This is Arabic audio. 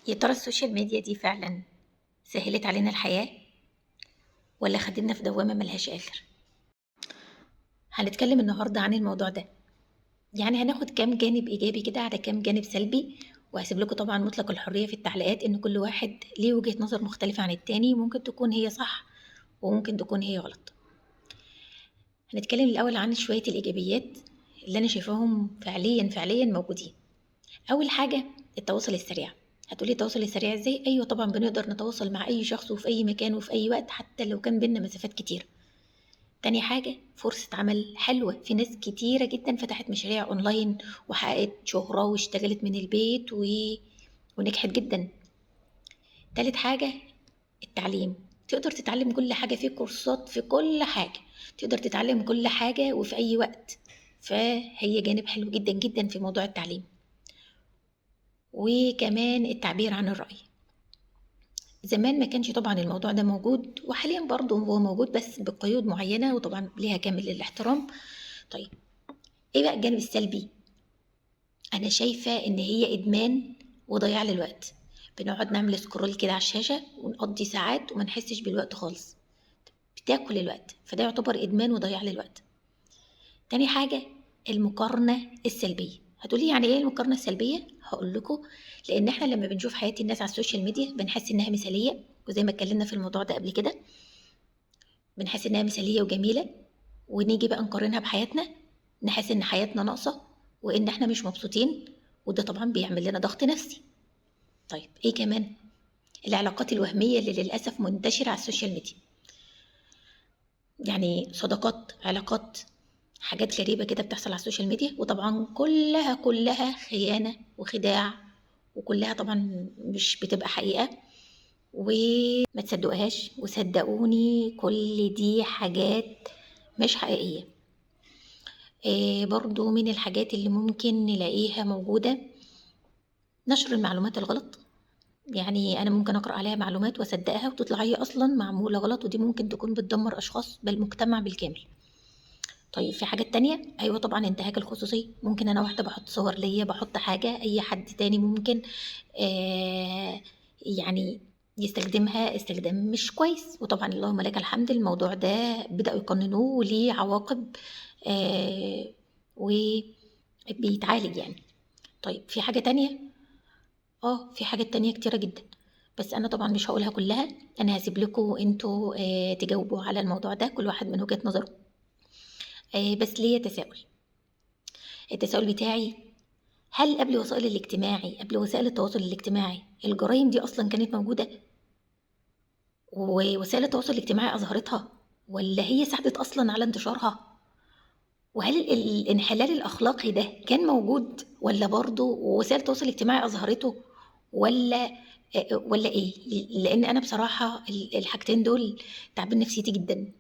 يا ترى السوشيال ميديا دي فعلا سهلت علينا الحياة ولا خدتنا في دوامة ملهاش آخر؟ هنتكلم النهاردة عن الموضوع ده. يعني هناخد كام جانب إيجابي كده على كام جانب سلبي، وهسيب لكم طبعا مطلق الحرية في التعليقات، إن كل واحد ليه وجهة نظر مختلفة عن التاني، ممكن تكون هي صح وممكن تكون هي غلط. هنتكلم الأول عن شوية الإيجابيات اللي أنا شايفاهم فعليا موجودين. أول حاجة التواصل السريع. هتقولي التواصل السريع ازاي؟ ايوه طبعا بنقدر نتواصل مع اي شخص وفي اي مكان وفي اي وقت حتى لو كان بينا مسافات كتير. تاني حاجة فرصة عمل حلوة، في ناس كتيرة جدا فتحت مشاريع اونلاين وحققت شهرة واشتغلت من البيت ونجحت جدا. تالت حاجة التعليم، تقدر تتعلم كل حاجة، في كورسات في كل حاجة، تقدر تتعلم كل حاجة وفي أي وقت، فهي جانب حلو جدا جدا في موضوع التعليم. وكمان التعبير عن الرأي، زمان ما كانش طبعا الموضوع ده موجود، وحاليا برضه هو موجود بس بقيود معينة وطبعا ليها كامل الاحترام. طيب ايه بقى الجانب السلبي؟ انا شايفة ان هي ادمان وضياع للوقت، بنقعد نعمل سكرول كده على الشاشة ونقضي ساعات وما نحسش بالوقت خالص، بتاكل الوقت، فده يعتبر ادمان وضياع للوقت. تاني حاجة المقارنة السلبية. هتقولي يعني ايه المقارنة السلبية؟ هقول لكم. لان احنا لما بنشوف حياة الناس على السوشيال ميديا بنحس انها مثالية، وزي ما اتكلمنا في الموضوع ده قبل كده، بنحس انها مثالية وجميلة، ونيجي بقى نقارنها بحياتنا نحس ان حياتنا ناقصة وان احنا مش مبسوطين، وده طبعا بيعمل لنا ضغط نفسي. طيب ايه كمان؟ العلاقات الوهمية اللي للأسف منتشرة على السوشيال ميديا، يعني صداقات، علاقات، حاجات غريبة كده بتحصل على السوشيال ميديا، وطبعا كلها خيانة وخداع، وكلها طبعا مش بتبقى حقيقة، وما تصدقوهاش، وصدقوني كل دي حاجات مش حقيقية. برضو من الحاجات اللي ممكن نلاقيها موجودة نشر المعلومات الغلط، يعني أنا ممكن أقرأ عليها معلومات وأصدقها وتطلع هي أصلا معمولة غلط، ودي ممكن تكون بتدمر أشخاص بل مجتمع بالكامل. طيب في حاجات تانية، أيوة طبعا انتهاك الخصوصية، ممكن أنا واحدة بحط صور ليا، بحط حاجة، أي حد تاني ممكن يعني يستخدمها استخدام مش كويس، وطبعا اللهم لك الحمد الموضوع ده بدأوا يقننوه وليه عواقب وبيتعالج يعني. طيب في حاجة تانية؟ في حاجات تانية كتيرة جدا، بس أنا طبعا مش هقولها كلها، أنا هسيب لكم انتوا تجاوبوا على الموضوع ده كل واحد من وجهة نظره. بس ليا تساؤل، التساؤل بتاعي، هل قبل وسائل التواصل الاجتماعي الجرائم دي أصلا كانت موجودة ووسائل التواصل الاجتماعي أظهرتها، ولا هي ساعدت أصلا على انتشارها؟ وهل الانحلال الأخلاقي ده كان موجود ولا برضه وسائل التواصل الاجتماعي أظهرته، ولا ولا إيه؟ لأن أنا بصراحة الحاجتين دول تعبين نفسيتي جدا،